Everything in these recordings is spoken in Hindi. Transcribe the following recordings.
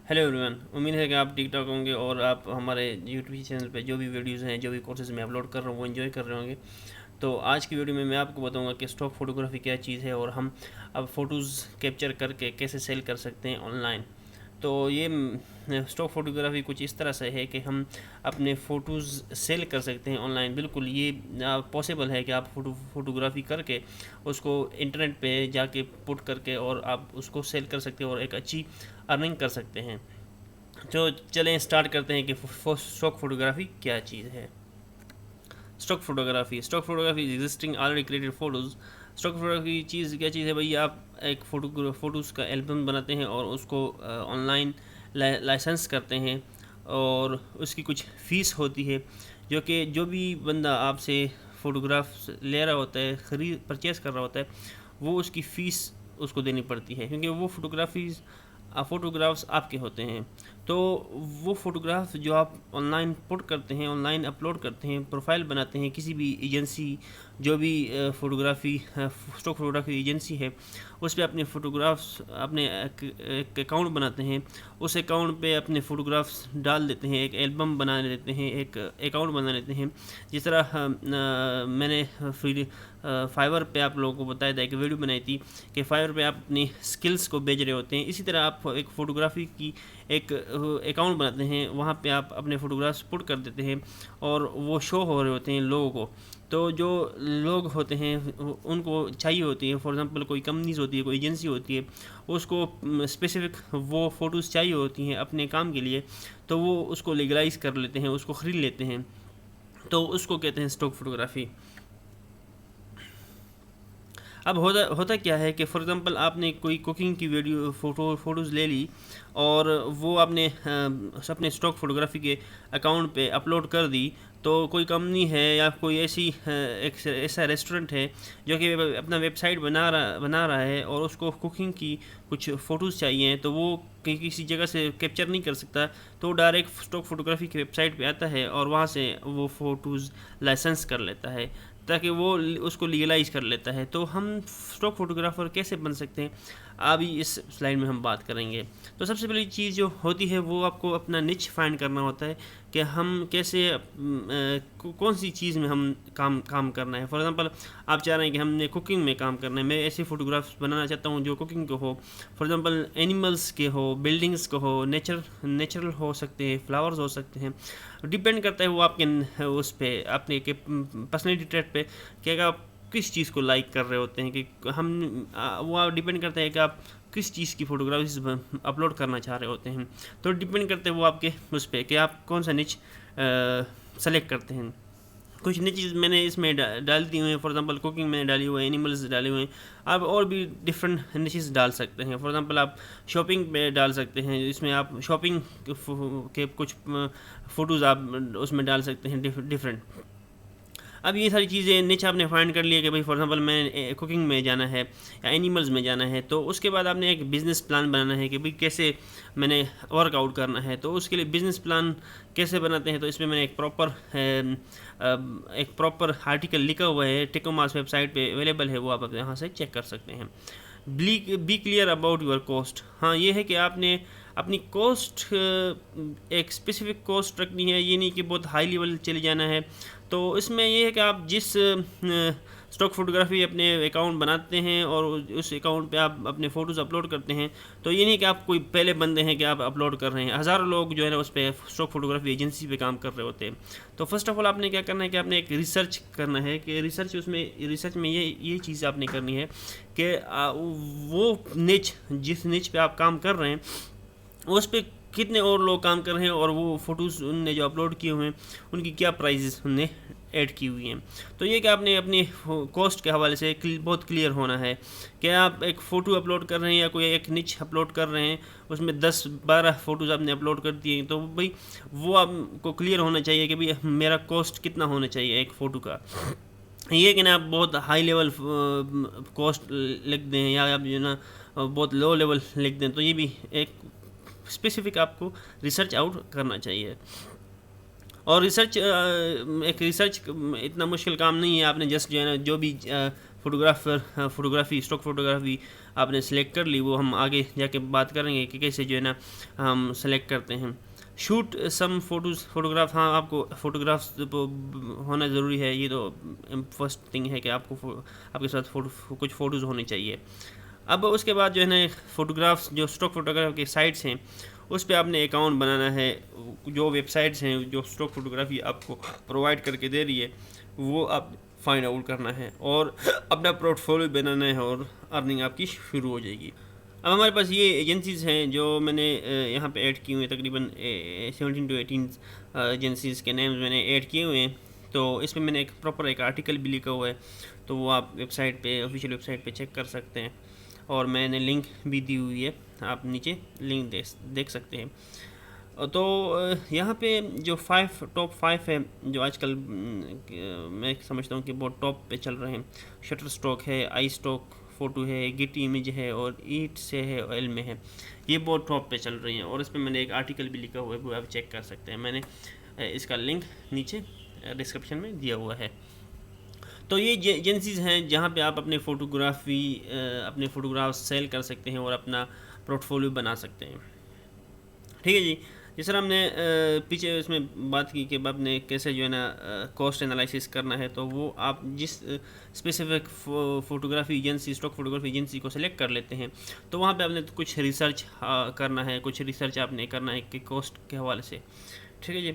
हेलो एवरीवन, उम्मीद है कि आप ठीक ठाक होंगे और आप हमारे यूट्यूब चैनल पे जो भी वीडियोस हैं, जो भी कोर्सेज मैं अपलोड कर रहा हूँ वो एंजॉय कर रहे होंगे। तो आज की वीडियो में मैं आपको बताऊंगा कि स्टॉक फोटोग्राफी क्या चीज़ है और हम अब फ़ोटोज़ कैप्चर करके कैसे सेल कर सकते हैं ऑनलाइन। तो ये स्टॉक फोटोग्राफी कुछ इस तरह से है कि हम अपने फ़ोटोज़ सेल कर सकते हैं ऑनलाइन। बिल्कुल ये पॉसिबल है कि आप फोटोग्राफी करके उसको इंटरनेट पे जाके पुट करके और आप उसको सेल कर सकते हैं और एक अच्छी अर्निंग कर सकते हैं। तो चलें स्टार्ट करते हैं कि स्टॉक फोटोग्राफी क्या चीज़ है। Stock photography is existing already created photos. Stock photography चीज़ क्या चीज़ है भैया, आप एक फ़ोटोज़ का एल्बम बनाते हैं और उसको ऑनलाइन लाइसेंस करते हैं और उसकी कुछ फ़ीस होती है जो कि जो भी बंदा आपसे फ़ोटोग्राफ ले रहा होता है, ख़रीद परचेज़ कर रहा होता है, वो उसकी फ़ीस उसको देनी पड़ती है क्योंकि वो फ़ोटोग्राफ्स आपके होते हैं। तो वो फ़ोटोग्राफ जो आप ऑनलाइन पुट करते हैं, ऑनलाइन अपलोड करते हैं, प्रोफाइल बनाते हैं, किसी भी एजेंसी जो भी स्टॉक फोटोग्राफी एजेंसी है उस पर अपने फ़ोटोग्राफ्स अपने एक अकाउंट बनाते हैं। उस अकाउंट पे अपने फ़ोटोग्राफ्स डाल देते हैं, एक एल्बम बना लेते हैं, एक अकाउंट बना लेते हैं। जिस तरह मैंने फिर फाइवर पे आप लोगों को बताया था, एक वीडियो बनाई थी कि फाइवर पे आप अपनी स्किल्स को बेच रहे होते हैं। इसी तरह आप एक फ़ोटोग्राफी की एक अकाउंट बनाते हैं, वहाँ पे आप अपने फ़ोटोग्राफ्स पुट कर देते हैं और वो शो हो रहे होते हैं लोगों को। तो जो लोग होते हैं उनको चाहिए होती है, फॉर एग्ज़ाम्पल कोई कंपनीज़ होती है, कोई एजेंसी होती है, उसको स्पेसिफ़िक वो फ़ोटोज़ चाहिए होती हैं अपने काम के लिए, तो वो उसको लीगलाइज़ कर लेते हैं, उसको ख़रीद लेते हैं। तो उसको कहते हैं स्टॉक फ़ोटोग्राफी। अब होता क्या है कि फॉर एग्ज़ाम्पल आपने कोई कुकिंग की फ़ोटोज़ ले ली और वो आपने अपने स्टॉक फोटोग्राफी के अकाउंट पे अपलोड कर दी। तो कोई कंपनी है या कोई एक ऐसा रेस्टोरेंट है जो कि अपना वेबसाइट बना रहा है और उसको कुकिंग की कुछ फ़ोटोज़ चाहिए, तो वो किसी जगह से कैप्चर नहीं कर सकता, तो डायरेक्ट स्टॉक फोटोग्राफी की वेबसाइट पे आता है और वहाँ से वो फ़ोटोज़ लाइसेंस कर लेता है ताकि वो उसको लीगलाइज कर लेता है। तो हम स्टॉक फोटोग्राफ़र कैसे बन सकते हैं, अभी इस स्लाइड में हम बात करेंगे। तो सबसे पहली चीज़ जो होती है वो आपको अपना निच फाइंड करना होता है कि हम कैसे कौन सी चीज़ में हम काम करना है। फॉर एग्ज़ाम्पल आप चाह रहे हैं कि हमने कुकिंग में काम करना है, मैं ऐसे फ़ोटोग्राफ्स बनाना चाहता हूँ जो कुकिंग के हो। फॉर एग्ज़ाम्पल एनिमल्स के हो, बिल्डिंग्स के हो, नेचुरल हो सकते हैं, फ्लावर्स हो सकते हैं। डिपेंड करता है वो आपके उस पे अपने के पर्सनैलिटी ट्रेट पे कि आप किस चीज़ को लाइक कर रहे होते हैं कि वो डिपेंड करता है कि आप किस चीज़ की फ़ोटोग्राफीज अपलोड करना चाह रहे होते हैं। तो डिपेंड करते हैं वो आपके उस पर कि आप कौन सा निच सेलेक्ट करते हैं। कुछ निचेस मैंने इसमें डाल दी हुई हैं, फॉर एग्जांपल कुकिंग में डाली हुई है, एनिमल्स डाले हुए हैं। आप और भी डिफरेंट निचेस डाल सकते हैं। फॉर एग्जांपल आप शॉपिंग पे डाल सकते हैं, इसमें आप शॉपिंग के कुछ फ़ोटोज़ आप उसमें डाल सकते हैं डिफरेंट। अब ये सारी चीज़ें निच आपने फाइंड कर लिया कि भाई फॉर एग्जांपल मैं कुकिंग में जाना है या एनिमल्स में जाना है, तो उसके बाद आपने एक बिज़नेस प्लान बनाना है कि भाई कैसे मैंने वर्कआउट करना है। तो उसके लिए बिज़नेस प्लान कैसे बनाते हैं, तो इसमें मैंने एक प्रॉपर आर्टिकल लिखा हुआ है, टिकोमास वेबसाइट पे अवेलेबल है, वो आप यहाँ से चेक कर सकते हैं। Be clear about your cost. हाँ, ये है कि आपने अपनी कॉस्ट एक स्पेसिफिक कॉस्ट रखनी है, ये नहीं कि बहुत हाई लेवल चले जाना है। तो इसमें ये है कि आप जिस स्टॉक फोटोग्राफी अपने अकाउंट बनाते हैं और उस अकाउंट पे आप अपने फ़ोटोज़ अपलोड करते हैं, तो ये नहीं कि आप कोई पहले बंदे हैं कि आप अपलोड कर रहे हैं। हज़ारों लोग जो है ना उस पर स्टॉक फोटोग्राफी एजेंसी पे काम कर रहे होते हैं। तो फर्स्ट ऑफ ऑल आपने क्या करना है कि आपने एक रिसर्च करना है कि रिसर्च में ये चीज़ आपने करनी है कि वो जिस निच पे आप काम कर रहे हैं उस पर कितने और लोग काम कर रहे हैं और वो फ़ोटोज़ उनने जो अपलोड किए हुए हैं उनकी क्या प्राइजेस उनने ऐड की हुई हैं। तो ये कि आपने अपनी कॉस्ट के हवाले से बहुत क्लियर होना है कि आप एक फ़ोटो अपलोड कर रहे हैं या कोई एक निच अपलोड कर रहे हैं, उसमें 10-12 फ़ोटोज़ आपने अपलोड कर दिए हैं, तो भाई वो आपको क्लियर होना चाहिए कि भाई मेरा कॉस्ट कितना होना चाहिए एक फ़ोटो का। ये कि ना आप बहुत हाई लेवल कॉस्ट लिख दें या आप जो ना बहुत लो लेवल लिख दें, तो ये भी एक स्पेसिफिक आपको रिसर्च आउट करना चाहिए। और रिसर्च इतना मुश्किल काम नहीं है। आपने जस्ट जो है ना जो भी फोटोग्राफी स्टॉक फोटोग्राफी आपने सेलेक्ट कर ली, वो हम आगे जाके बात करेंगे कि कैसे जो है ना हम सेलेक्ट करते हैं। शूट सम फोटोग्राफ, हाँ आपको फ़ोटोग्राफ्स होना ज़रूरी है, ये तो फर्स्ट थिंग है कि आपको आपके साथ कुछ फ़ोटोज़ होने चाहिए। अब उसके बाद जो है ना फ़ोटोग्राफ्स जो स्टॉक फोटोग्राफ के साइट्स हैं उस पर आपने अकाउंट बनाना है। जो वेबसाइट्स हैं जो स्टॉक फोटोग्राफी आपको प्रोवाइड करके दे रही है वो आप फाइंड आउट करना है और अपना पोर्टफोलियो बनाना है और अर्निंग आपकी शुरू हो जाएगी। अब हमारे पास ये एजेंसीज़ हैं जो मैंने यहाँ पे ऐड किए हुए हैं, तकरीबन 17 to 18 एजेंसीज़ के नेम्स मैंने ऐड किए हुए हैं। तो इसमें मैंने एक प्रॉपर एक आर्टिकल भी लिखा हुआ है, तो वो आप वेबसाइट पे ऑफिशियल वेबसाइट पे चेक कर सकते हैं और मैंने लिंक भी दी हुई है, आप नीचे लिंक देख सकते हैं। तो यहाँ पे जो टॉप 5 है जो आजकल मैं समझता हूँ कि बहुत टॉप पे चल रहे हैं। शटर स्टॉक है, आई स्टॉक फ़ोटो है, गिट इमेज है और ईट से है, ऑयल में है। ये बहुत टॉप पे चल रही हैं और इस पर मैंने एक आर्टिकल भी लिखा हुआ है, वो आप चेक कर सकते हैं। मैंने इसका लिंक नीचे डिस्क्रिप्शन में दिया हुआ है। तो ये एजेंसीज़ हैं जहाँ पे आप अपने अपने फ़ोटोग्राफ सेल कर सकते हैं और अपना पोर्टफोलियो बना सकते हैं। ठीक है जी। जिस तरह हमने पीछे इसमें बात की कि आपने कैसे जो है ना कॉस्ट एनालिसिस करना है, तो वो आप जिस specific photography agency stock photography agency को सेलेक्ट कर लेते हैं, तो वहाँ पे आपने कुछ रिसर्च करना है, कुछ रिसर्च आपने करना है कि कॉस्ट के हवाले से। ठीक है जी।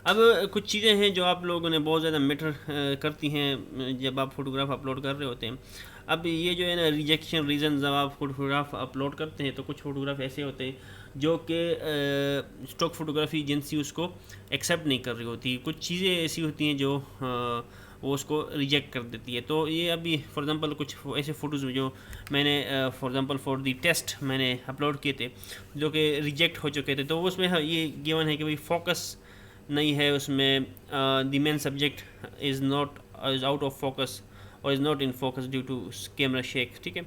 अब कुछ चीज़ें हैं जो आप लोगों ने बहुत ज़्यादा मैटर करती हैं जब आप फ़ोटोग्राफ अपलोड कर रहे होते हैं। अब ये जो है ना रिजेक्शन रीज़न, जब आप फ़ोटोग्राफ अपलोड करते हैं तो कुछ फ़ोटोग्राफ ऐसे होते हैं जो कि स्टॉक फोटोग्राफी एजेंसी उसको एक्सेप्ट नहीं कर रही होती। कुछ चीज़ें ऐसी होती हैं जो वो उसको रिजेक्ट कर देती है। तो ये अभी फॉर एग्ज़ाम्पल कुछ ऐसे फ़ोटोज़ जो मैंने for example for the test मैंने अपलोड किए थे जो कि रिजेक्ट हो चुके थे, तो उसमें ये गिवन है कि भाई फोकस नहीं है उसमें, the main subject is out of focus और is not in focus due to camera shake. ठीक है,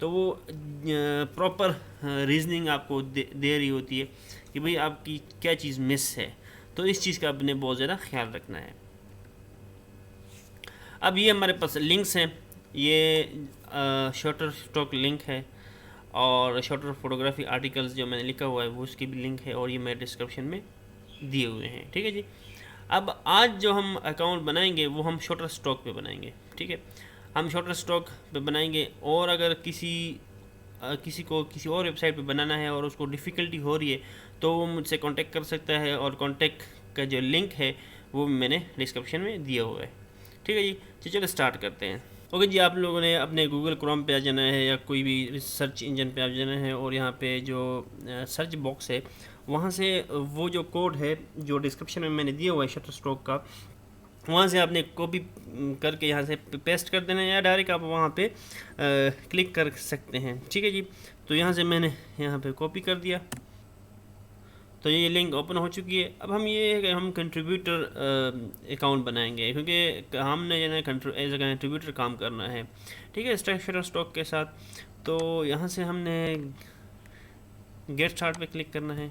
तो वो प्रॉपर रीजनिंग आपको दे रही होती है कि भाई आपकी क्या चीज़ मिस है, तो इस चीज़ का आपने बहुत ज़्यादा ख्याल रखना है। अब ये हमारे पास लिंक्स हैं, ये शटर स्टॉक लिंक है और शटर फोटोग्राफी आर्टिकल्स जो मैंने लिखा हुआ है वो उसकी भी लिंक है और ये मेरे डिस्क्रिप्शन में दिए हुए हैं। ठीक है जी। अब आज जो हम अकाउंट बनाएंगे वो हम शॉटर स्टॉक पे बनाएंगे। ठीक है, हम शॉटर स्टॉक पे बनाएंगे और अगर किसी को किसी और वेबसाइट पे बनाना है और उसको डिफ़िकल्टी हो रही है तो वो मुझसे कांटेक्ट कर सकता है और कांटेक्ट का जो लिंक है वो मैंने डिस्क्रिप्शन में दिया हुआ है। ठीक है जी, चलो स्टार्ट करते हैं। ओके जी, आप लोगों ने अपने गूगल क्रोम पे आ जाना है या कोई भी सर्च इंजन पे आ जाना है और यहाँ पे जो सर्च बॉक्स है वहाँ से वो जो कोड है जो डिस्क्रिप्शन में मैंने दिया हुआ है शटर स्ट्रोक का, वहाँ से आपने कॉपी करके यहाँ से पेस्ट कर देना है या डायरेक्ट आप वहाँ पे क्लिक कर सकते हैं। ठीक है जी, तो यहाँ से मैंने यहाँ पे कॉपी कर दिया, तो ये लिंक ओपन हो चुकी है। अब हम ये है कि हम कंट्रीब्यूटर अकाउंट बनाएंगे क्योंकि हमने जो है एज ए कंट्रीब्यूटर काम करना है। ठीक है, शटर स्टॉक के साथ। तो यहाँ से हमने गेट स्टार्ट पे क्लिक करना है।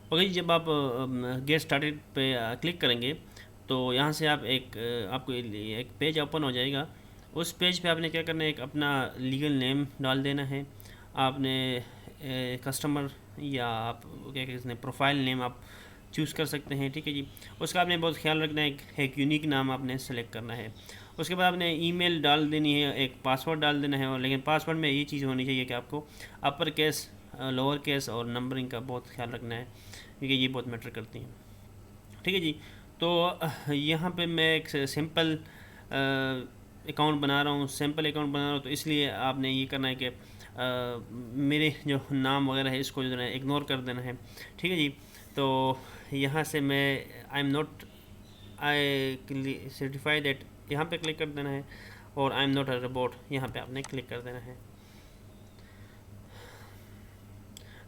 ओके, जब आप गेट स्टार्टेड पे क्लिक करेंगे तो यहाँ से आप आपको एक पेज ओपन हो जाएगा। उस पेज पे आपने क्या करना है, एक अपना लीगल नेम डाल देना है। आपने कस्टमर या आप क्या कहते हैं प्रोफाइल नेम आप चूज़ कर सकते हैं। ठीक है जी, उसका आपने बहुत ख्याल रखना है, एक यूनिक नाम आपने सेलेक्ट करना है। उसके बाद आपने ईमेल डाल देनी है, एक पासवर्ड डाल देना है। और लेकिन पासवर्ड में ये चीज़ होनी चाहिए कि आपको अपर केस, लोअर केस और नंबरिंग का बहुत ख्याल रखना है क्योंकि ये बहुत मैटर करती हैं। ठीक है जी, तो यहाँ पे मैं एक सिंपल अकाउंट बना रहा हूँ, तो इसलिए आपने ये करना है कि मेरे जो नाम वगैरह है इसको जो है इग्नोर कर देना है। ठीक है जी, तो यहाँ से मैं आई सर्टिफाई दैट यहाँ पे क्लिक कर देना है और I am not a robot यहाँ पे आपने क्लिक कर देना है।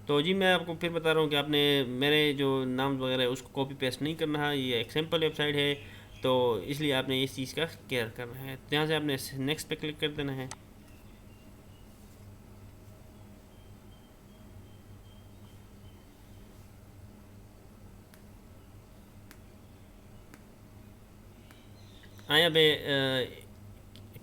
तो जी मैं आपको फिर बता रहा हूँ कि आपने मेरे जो नाम वगैरह है उसको कॉपी पेस्ट नहीं करना है, ये एक सिंपल वेबसाइट है तो इसलिए आपने इस चीज़ का केयर करना है। यहाँ से आपने नेक्स्ट पे क्लिक कर देना है। यहाँ पे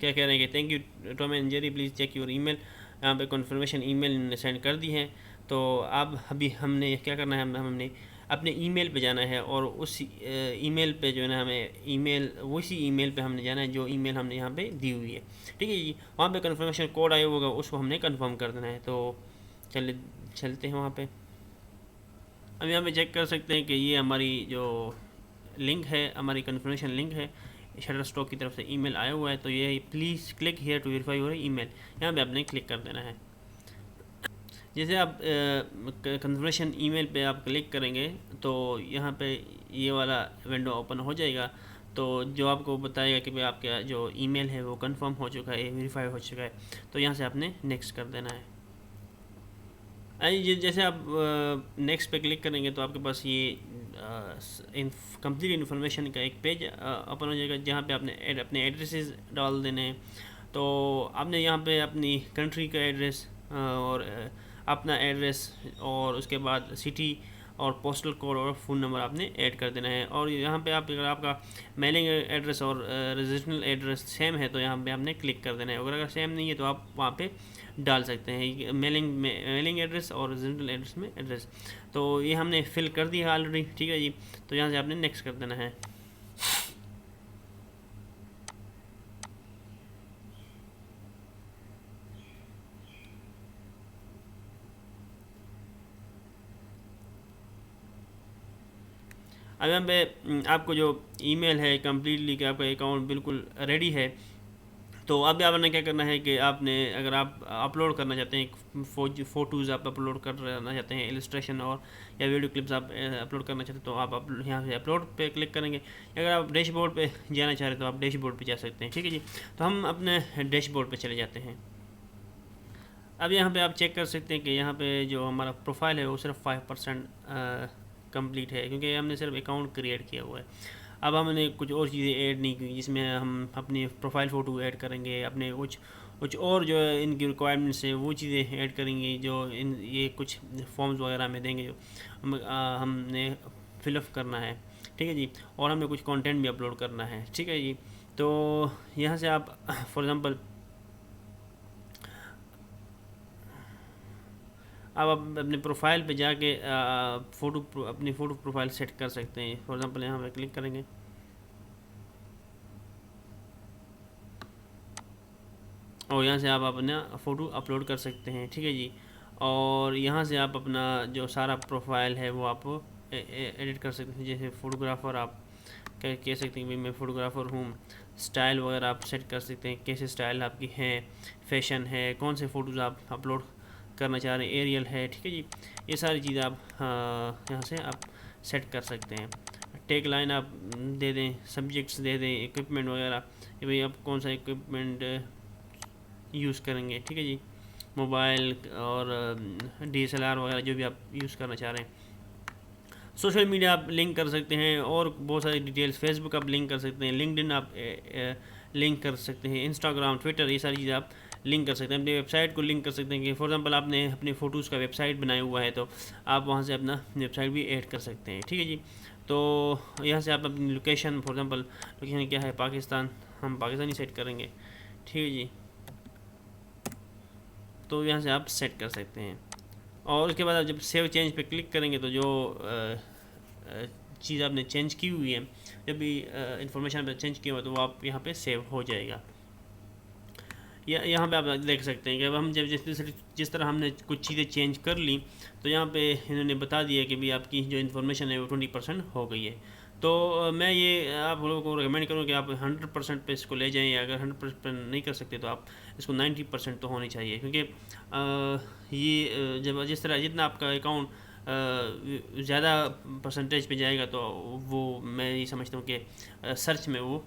क्या कह रहे हैं कि thank you Tom and Jerry, please check your email. यहाँ पे कन्फर्मेशन ईमेल इन्होंने सेंड कर दी है। तो अब अभी हमने क्या करना है, हमने अपने ईमेल पे जाना है और उस ईमेल पे जो है ना हमें ईमेल उसी ईमेल पे हमने जाना है जो ईमेल हमने यहाँ पे दी हुई है। ठीक है जी, वहाँ पे कन्फर्मेशन कोड आया होगा, उसको हमने कंफर्म कर देना है। तो चलते हैं वहाँ पे। अब यहाँ पे चेक कर सकते हैं कि ये हमारी जो लिंक है, हमारी कन्फर्मेशन लिंक है, शटरस्टॉक की तरफ से ईमेल आया हुआ है। तो ये please click here to verify your email, यहाँ पे आपने क्लिक कर देना है। जैसे आप कन्फर्मेशन ईमेल पे आप क्लिक करेंगे तो यहाँ पे ये वाला विंडो ओपन हो जाएगा। तो जो आपको बताएगा कि भाई आपका जो ईमेल है वो कंफर्म हो चुका है, वेरीफाई हो चुका है। तो यहाँ से आपने नेक्स्ट कर देना है। जैसे आप नेक्स्ट पे क्लिक करेंगे तो आपके पास ये कंप्लीट इन्फॉर्मेशन का एक पेज ओपन हो जाएगा, जहाँ पे आपने अपने एड्रेसेस डाल देने हैं। तो आपने यहाँ पे अपनी कंट्री का एड्रेस और अपना एड्रेस और उसके बाद सिटी और पोस्टल कोड और फ़ोन नंबर आपने ऐड कर देना है। और यहाँ पे आप अगर आपका मेलिंग एड्रेस और रेजिडेंशियल एड्रेस सेम है तो यहाँ पे आपने क्लिक कर देना है। अगर सेम नहीं है तो आप वहाँ पे डाल सकते हैं मेलिंग एड्रेस और रेजिडेंशियल एड्रेस में एड्रेस। तो ये हमने फिल कर दिया ऑलरेडी। ठीक है जी, तो यहाँ से आपने नेक्स्ट कर देना है। अब यहाँ पे आपको जो ईमेल है कम्प्लीटली कि आपका अकाउंट बिल्कुल रेडी है। तो अब आपने क्या करना है कि आपने अगर आप अपलोड करना चाहते हैं फ़ोटोज़ आप अपलोड करना चाहते हैं, इलस्ट्रेशन और या वीडियो क्लिप्स आप अपलोड करना चाहते हैं तो आप यहाँ से अपलोड पे क्लिक करेंगे। अगर आप डैशबोर्ड पे जाना चाह रहे हैं तो आप डैशबोर्ड पे जा सकते हैं। ठीक है जी, तो हम अपने डैशबोर्ड पे चले जाते हैं। अब यहाँ पे आप चेक कर सकते हैं कि यहाँ पे जो हमारा प्रोफाइल है वो सिर्फ 5% कंप्लीट है, क्योंकि हमने सिर्फ अकाउंट क्रिएट किया हुआ है। अब हमने कुछ और चीज़ें ऐड नहीं की जिसमें हम अपनी प्रोफाइल फ़ोटो ऐड करेंगे, अपने कुछ और जो है इनकी रिक्वायरमेंट्स है वो चीज़ें ऐड करेंगे, जो इन ये कुछ फॉर्म्स वगैरह में देंगे जो हमने फिलअप करना है। ठीक है जी, और हमें कुछ कंटेंट भी अपलोड करना है। ठीक है जी, तो यहाँ से आप फॉर एग्ज़ाम्पल अब आप अपने प्रोफाइल पे जाके अपनी फ़ोटो प्रोफाइल सेट कर सकते हैं। फॉर एग्ज़ाम्पल यहाँ पे क्लिक करेंगे और यहाँ से आप अपना फ़ोटो अपलोड कर सकते हैं। ठीक है जी, और यहाँ से आप अपना जो सारा प्रोफाइल है वो आप एडिट कर सकते हैं। जैसे फ़ोटोग्राफ़र आप कह सकते हैं कि मैं फ़ोटोग्राफ़र हूँ। स्टाइल वगैरह आप सेट कर सकते हैं, कैसे स्टाइल आपकी है, फैशन है, कौन से फ़ोटोज़ आप अपलोड करना चाह रहे हैं, एरियल है। ठीक है जी, ये सारी चीज़ें आप यहाँ से आप सेट कर सकते हैं। टेक लाइन आप दे दें, सब्जेक्ट्स दे दें, इक्विपमेंट वगैरह कि भाई आप कौन सा इक्विपमेंट यूज़ करेंगे। ठीक है जी, मोबाइल और DSLR वगैरह जो भी आप यूज़ करना चाह रहे हैं। सोशल मीडिया आप लिंक कर सकते हैं और बहुत सारी डिटेल्स, फेसबुक आप लिंक कर सकते हैं, लिंक्डइन आप लिंक कर सकते हैं, इंस्टाग्राम, ट्विटर, ये सारी चीज़ें आप लिंक कर सकते हैं। अपनी वेबसाइट को लिंक कर सकते हैं कि फॉर एग्जांपल आपने अपने फ़ोटोज़ का वेबसाइट बनाया हुआ है तो आप वहाँ से अपना वेबसाइट भी ऐड कर सकते हैं। ठीक है जी, तो यहाँ से आप अपनी लोकेशन, फॉर एग्जांपल लोकेशन क्या है, पाकिस्तान, हम पाकिस्तानी सेट करेंगे। ठीक है जी, तो यहाँ से आप सेट कर सकते हैं। और उसके बाद आप जब सेव चेंज पे क्लिक करेंगे तो जो चीज़ आपने चेंज की हुई है, जब भी इंफॉर्मेशन पे चेंज किया हुआ तो वो आप यहाँ पे सेव हो जाएगा। यहाँ पे आप देख सकते हैं कि अब हम जब जिस तरह हमने कुछ चीज़ें चेंज कर ली तो यहाँ पे इन्होंने बता दिया कि भी आपकी जो इन्फॉर्मेशन है वो 20% हो गई है। तो मैं ये आप लोगों को रिकमेंड करूँ कि आप 100% पे इसको ले जाएं। अगर 100% नहीं कर सकते तो आप इसको 90% तो होनी चाहिए, क्योंकि ये जब जिस तरह जितना आपका अकाउंट ज़्यादा परसेंटेज पे जाएगा तो वो मैं ये समझता हूँ कि सर्च में वो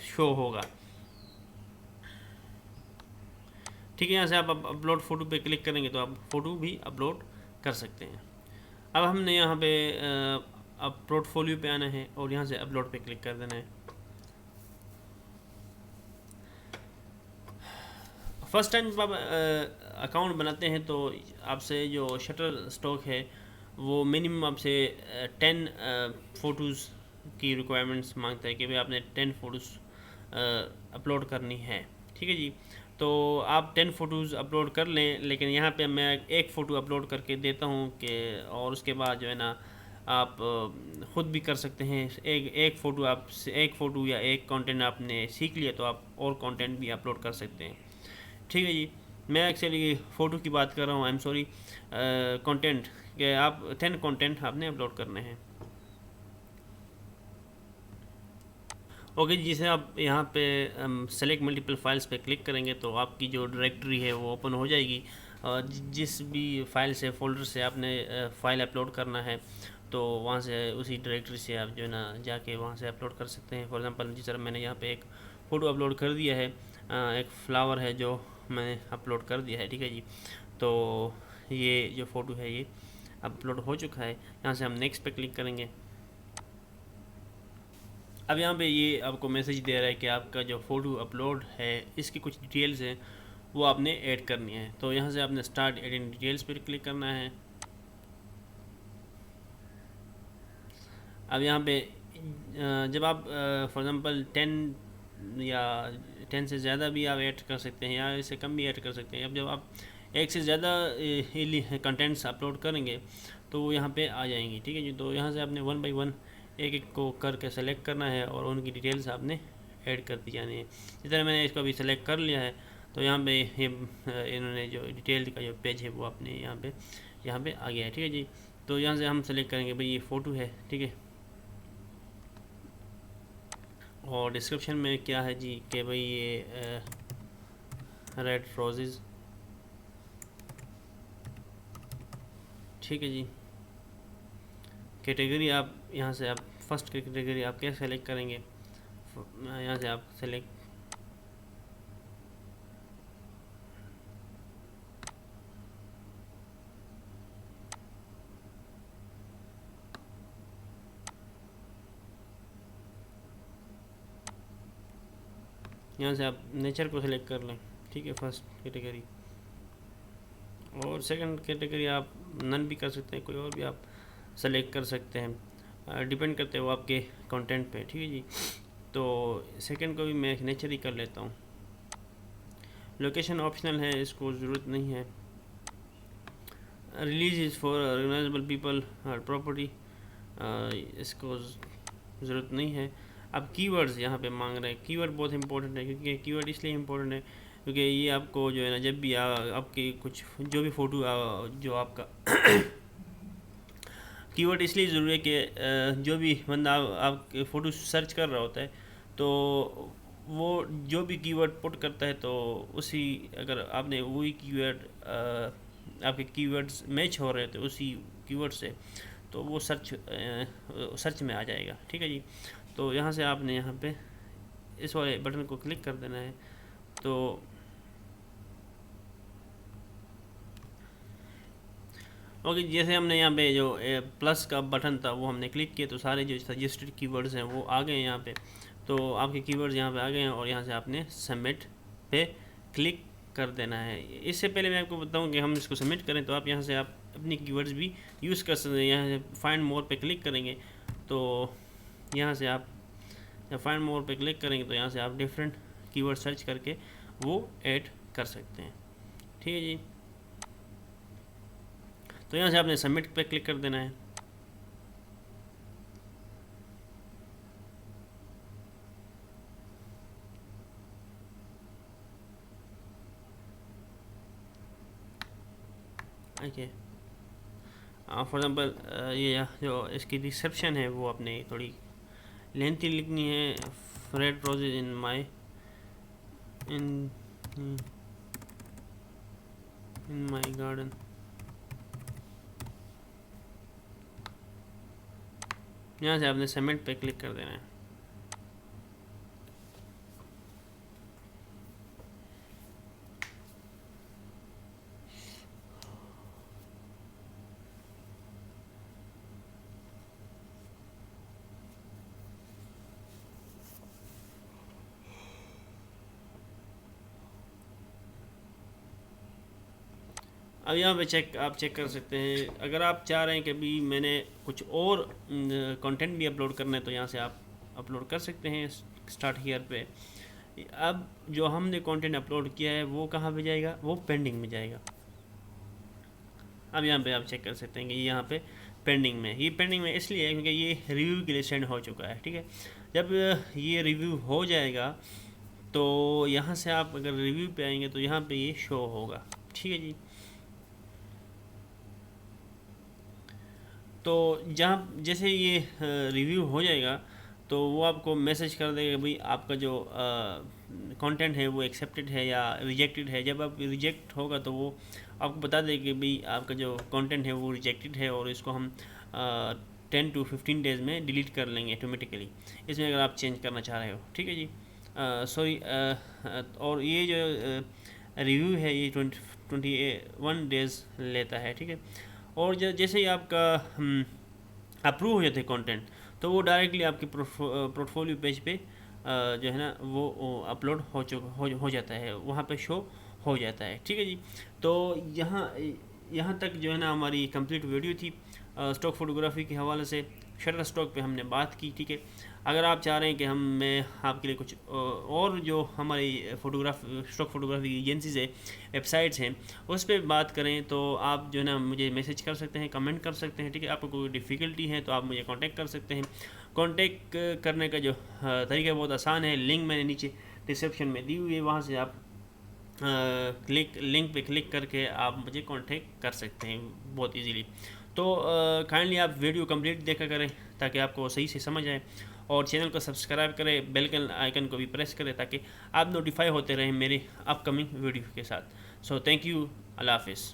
शो होगा। ठीक है, यहाँ से आप अपलोड फ़ोटो पे क्लिक करेंगे तो आप फ़ोटो भी अपलोड कर सकते हैं। अब हमने यहाँ पे अब पोर्टफोलियो पे आना है और यहाँ से अपलोड पे क्लिक कर देना है। फर्स्ट टाइम जब आप अकाउंट बनाते हैं तो आपसे जो शटर स्टॉक है वो मिनिमम आपसे 10 फ़ोटोज़ की रिक्वायरमेंट्स मांगता है कि भाई आपने 10 फ़ोटोज़ अपलोड करनी है। ठीक है जी। तो आप 10 फ़ोटोज़ अपलोड कर लें, लेकिन यहाँ पे मैं एक फ़ोटो अपलोड करके देता हूँ कि, और उसके बाद जो है ना आप ख़ुद भी कर सकते हैं। एक फ़ोटो आप एक फ़ोटो या एक कंटेंट आपने सीख लिया तो आप और कंटेंट भी अपलोड कर सकते हैं। ठीक है जी। मैं एक्चुअली फ़ोटो की बात कर रहा हूँ, आई एम सॉरी, कंटेंट के आप 10 कंटेंट आपने अपलोड करने हैं। ओके, जिसे आप यहाँ पे सेलेक्ट मल्टीपल फाइल्स पे क्लिक करेंगे तो आपकी जो डायरेक्टरी है वो ओपन हो जाएगी। जिस भी फाइल से फोल्डर से आपने फ़ाइल अपलोड करना है तो वहाँ से उसी डायरेक्टरी से आप जो है ना जाके वहाँ से अपलोड कर सकते हैं। फॉर एग्ज़ाम्पल जिस तरह मैंने यहाँ पे एक फ़ोटो अपलोड कर दिया है, एक फ्लावर है जो मैंने अपलोड कर दिया है। ठीक है जी। तो ये जो फ़ोटो है ये अपलोड हो चुका है। यहाँ से हम नेक्स्ट पे क्लिक करेंगे। अब यहाँ पे ये आपको मैसेज दे रहा है कि आपका जो फ़ोटो अपलोड है इसकी कुछ डिटेल्स हैं वो आपने ऐड करनी है। तो यहाँ से आपने स्टार्ट एडिंग डिटेल्स पर क्लिक करना है। अब यहाँ पे जब आप फॉर एग्ज़ाम्पल 10 या 10 से ज़्यादा भी आप ऐड कर सकते हैं या इससे कम भी ऐड कर सकते हैं। अब जब आप एक से ज़्यादा कंटेंट्स अपलोड करेंगे तो वो यहाँ पे आ जाएंगी। ठीक है जी। तो यहाँ से आपने 1 बाई 1 एक एक को करके सेलेक्ट करना है और उनकी डिटेल्स आपने ऐड कर दी जानी है। इस तरह मैंने इसको अभी सेलेक्ट कर लिया है। तो यहाँ पे ये इन्होंने जो डिटेल का जो पेज है वो अपने यहाँ पे आ गया है। ठीक है जी। तो यहाँ से हम सेलेक्ट करेंगे भाई ये फ़ोटो है। ठीक है। और डिस्क्रिप्शन में क्या है जी कि भाई ये रेड रोजेज़। ठीक है जी। कैटेगरी आप यहाँ से आप फर्स्ट कैटेगरी आप क्या सेलेक्ट करेंगे, यहाँ से आप सेलेक्ट यहाँ से आप नेचर को सिलेक्ट कर लें। ठीक है, फर्स्ट कैटेगरी। और सेकंड कैटेगरी आप नन भी कर सकते हैं, कोई और भी आप सेलेक्ट कर सकते हैं, डिपेंड करते हो आपके कंटेंट पे। ठीक है जी। तो सेकंड को भी मैं नेचर ही कर लेता हूँ। लोकेशन ऑप्शनल है, इसको ज़रूरत नहीं है। Release is for recognisable people और प्रॉपर्टी, इसको ज़रूरत नहीं है। अब कीवर्ड्स यहाँ पे मांग रहे हैं। कीवर्ड बहुत इंपॉर्टेंट है, क्योंकि कीवर्ड इसलिए इम्पोर्टेंट है क्योंकि ये आपको जो है ना जब भी आपकी कुछ जो भी फ़ोटो जो आपका कीवर्ड इसलिए ज़रूरी है कि जो भी बंदा आपके फ़ोटो सर्च कर रहा होता है तो वो जो भी कीवर्ड पुट करता है तो उसी, अगर आपने वही कीवर्ड आपके कीवर्ड्स मैच हो रहे थे उसी कीवर्ड से तो वो सर्च में आ जाएगा। ठीक है जी। तो यहाँ से आपने यहाँ पे इस वाले बटन को क्लिक कर देना है। तो ओके, जैसे हमने यहाँ पे जो प्लस का बटन था वो हमने क्लिक किया तो सारे जो सजेस्टेड कीवर्ड्स हैं वो आ गए यहाँ पे। तो आपके कीवर्ड्स यहाँ पे आ गए हैं और यहाँ से आपने सबमिट पे क्लिक कर देना है। इससे पहले मैं आपको बताऊँ कि हम इसको सबमिट करें तो आप यहाँ से आप अपनी कीवर्ड्स भी यूज़ कर सकते हैं। यहाँ से फाइंड मोर पे क्लिक करेंगे तो यहाँ से आप जब फाइंड मोर पे क्लिक करेंगे तो यहाँ से आप डिफरेंट कीवर्ड सर्च करके वो ऐड कर सकते हैं। ठीक है जी। तो यहाँ से आपने सबमिट पे क्लिक कर देना है। ओके, फॉर एग्ज़ाम्पल ये जो इसकी डिस्क्रिप्शन है वो आपने थोड़ी लेंथी लिखनी है। रेड रोजेज इन माई इन माई गार्डन। यहाँ से आपने सबमिट पे क्लिक कर देना है। अब यहाँ पे आप चेक कर सकते हैं। अगर आप चाह रहे हैं कि अभी मैंने कुछ और कंटेंट भी अपलोड करना है तो यहाँ से आप अपलोड कर सकते हैं स्टार्ट हियर पे। अब जो हमने कंटेंट अपलोड किया है वो कहाँ पे जाएगा, वो पेंडिंग में जाएगा। अब यहाँ पे आप चेक कर सकते हैं कि यहाँ पे पेंडिंग में, ये पेंडिंग में इसलिए है क्योंकि ये रिव्यू के लिए सेंड हो चुका है, ठीक है। जब ये रिव्यू हो जाएगा तो यहाँ से आप अगर रिव्यू पे आएंगे तो यहाँ पे ये शो होगा, ठीक है जी। तो जहाँ जैसे ये रिव्यू हो जाएगा तो वो आपको मैसेज कर देगा भाई आपका जो कंटेंट है वो एक्सेप्टेड है या रिजेक्टेड है। जब आप रिजेक्ट होगा तो वो आपको बता देगा कि भाई आपका जो कंटेंट है वो रिजेक्टेड है और इसको हम 10 to 15 डेज़ में डिलीट कर लेंगे ऑटोमेटिकली, इसमें अगर आप चेंज करना चाह रहे हो, ठीक है जी। सॉरी और ये जो रिव्यू है ये 21 डेज़ लेता है, ठीक है। और जैसे ही आपका अप्रूव हो जाते हैं कंटेंट तो वो डायरेक्टली आपके पोर्टफोलियो पेज पे जो है ना वो अपलोड हो जाता है, वहाँ पे शो हो जाता है, ठीक है जी। तो यहाँ तक जो है ना हमारी कंप्लीट वीडियो थी स्टॉक फोटोग्राफी के हवाले से। शटर स्टॉक पे हमने बात की, ठीक है। अगर आप चाह रहे हैं कि मैं आपके लिए कुछ और जो हमारी स्टॉक फोटोग्राफी की एजेंसीज है, वेबसाइट्स हैं, उस पर बात करें तो आप जो है ना मुझे मैसेज कर सकते हैं, कमेंट कर सकते हैं, ठीक है। आपको कोई डिफ़िकल्टी है तो आप मुझे कांटेक्ट कर सकते हैं। कांटेक्ट करने का जो तरीका बहुत आसान है, लिंक मैंने नीचे डिस्क्रिप्शन में दी हुई है, वहाँ से आप लिंक पे क्लिक करके आप मुझे कांटेक्ट कर सकते हैं बहुत इजीली। तो काइंडली आप वीडियो कंप्लीट देखा करें ताकि आपको सही से समझ आए, और चैनल को सब्सक्राइब करें, बेल के आइकन को भी प्रेस करें ताकि आप नोटिफाई होते रहें मेरे अपकमिंग वीडियो के साथ। सो थैंक यू, अल्लाह हाफिज़।